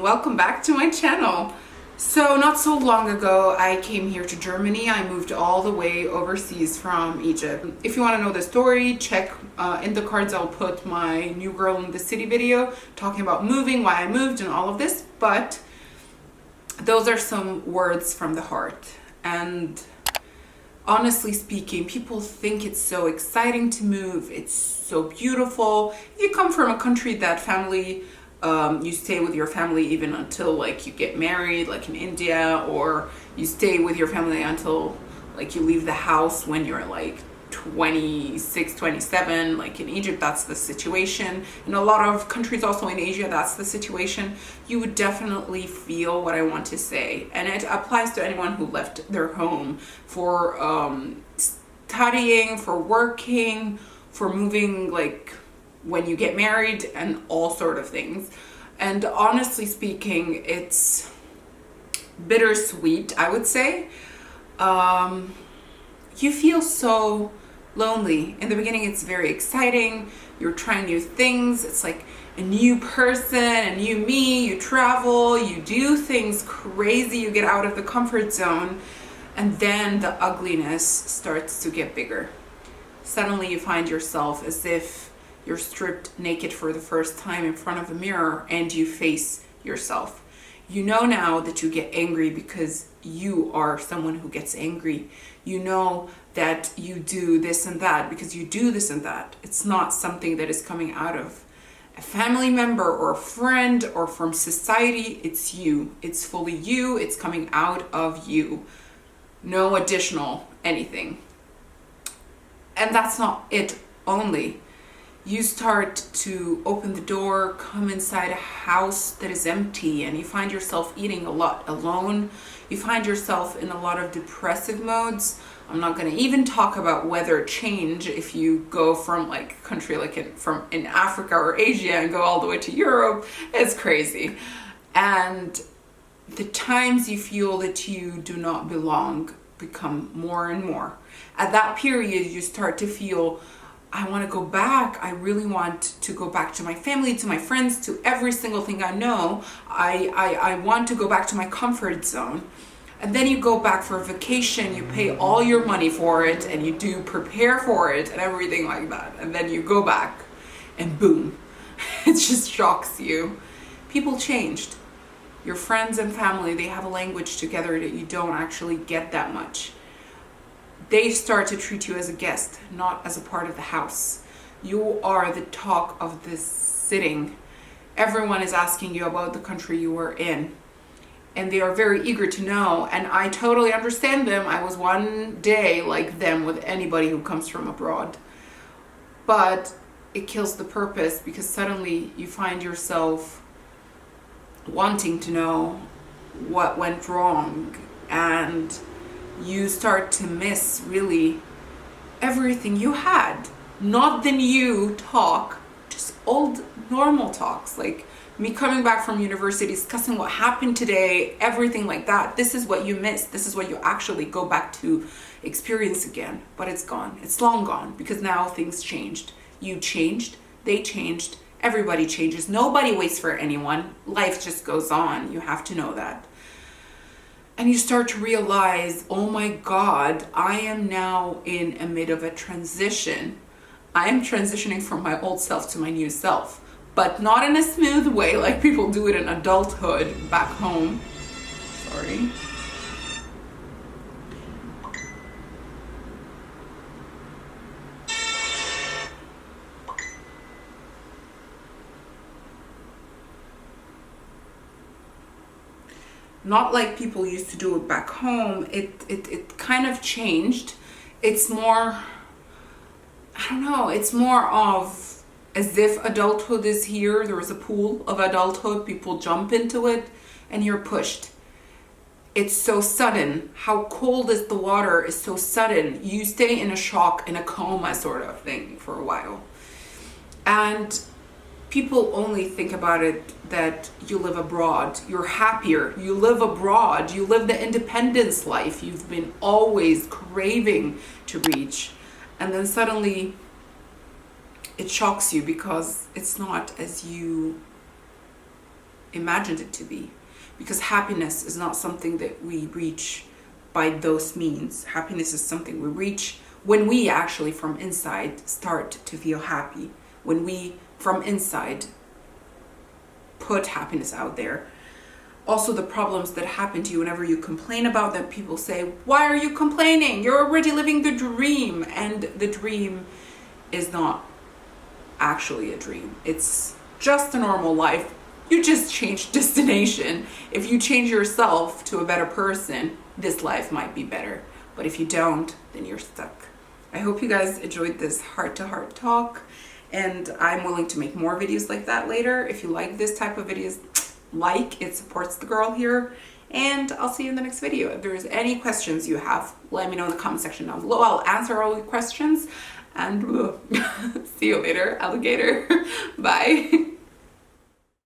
welcome back to my channel. So not so long ago I came here to Germany. I moved all the way overseas from Egypt. If you want to know the story, check in the cards. I'll put my New Girl in the City video talking about moving, why I moved and all of this, but those are some words from the heart. And honestly speaking, people think it's so exciting to move, it's so beautiful. If you come from a country that family you stay with your family even until like you get married, like in India, or you stay with your family until like you leave the house when you're like 26, 27. Like in Egypt, that's the situation. In a lot of countries also in Asia, that's the situation. You would definitely feel what I want to say. And it applies to anyone who left their home for studying, for working, for moving, like when you get married and all sort of things. And honestly speaking, it's bittersweet, I would say. You feel so lonely. In the beginning, it's very exciting. You're trying new things. It's like a new person, a new me. You travel, you do things crazy. You get out of the comfort zone. And then the ugliness starts to get bigger. Suddenly you find yourself as if you're stripped naked for the first time in front of a mirror and you face yourself. You know now that you get angry because you are someone who gets angry. You know that you do this and that because you do this and that. It's not something that is coming out of a family member or a friend or from society. It's you. It's fully you. It's coming out of you. No additional anything. And that's not it only. You start to open the door, come inside a house that is empty, and you find yourself eating a lot alone. You find yourself in a lot of depressive modes. I'm not going to even talk about weather change if you go from like a country like in Africa or Asia and go all the way to Europe. It's crazy. And the times you feel that you do not belong become more and more. At that period, you start to feel, I want to go back. I really want to go back to my family, to my friends, to every single thing I know. I want to go back to my comfort zone. And then you go back for a vacation, you pay all your money for it, and you do prepare for it and everything like that. And then you go back and boom, it just shocks you. People changed. Your friends and family, they have a language together that you don't actually get that much. They start to treat you as a guest, not as a part of the house. You are the talk of this sitting. Everyone is asking you about the country you were in. And they are very eager to know. And I totally understand them. I was one day like them with anybody who comes from abroad. But it kills the purpose because suddenly you find yourself wanting to know what went wrong, and you start to miss really everything you had. Not the new talk, just old normal talks, like me coming back from university, discussing what happened today, everything like that. This is what you missed. This is what you actually go back to experience again. But it's gone. It's long gone because now things changed. You changed, they changed, everybody changes. Nobody waits for anyone. Life just goes on. You have to know that. And you start to realize, oh my God, I am now in a mid of a transition. I am transitioning from my old self to my new self, but not in a smooth way like people do it in adulthood back home. Sorry. Not like people used to do it back home. It kind of changed. It's more, I don't know, it's more of as if adulthood is here. There is a pool of adulthood. People jump into it and you're pushed. It's so sudden. How cold is the water is so sudden. You stay in a shock, in a coma sort of thing for a while. And people only think about it that you live abroad, you're happier, you live abroad, you live the independence life you've been always craving to reach. And then suddenly it shocks you because it's not as you imagined it to be. Because happiness is not something that we reach by those means. Happiness is something we reach when we actually from inside start to feel happy. When we from inside put happiness out there. Also, the problems that happen to you whenever you complain about them, people say, why are you complaining? You're already living the dream. And the dream is not actually a dream. It's just a normal life. You just change destination. If you change yourself to a better person, this life might be better. But if you don't, then you're stuck. I hope you guys enjoyed this heart-to-heart talk. And I'm willing to make more videos like that later. If you like this type of videos, it supports the girl here. And I'll see you in the next video. If there's any questions you have, let me know in the comment section down below. I'll answer all your questions. And see you later, alligator. Bye.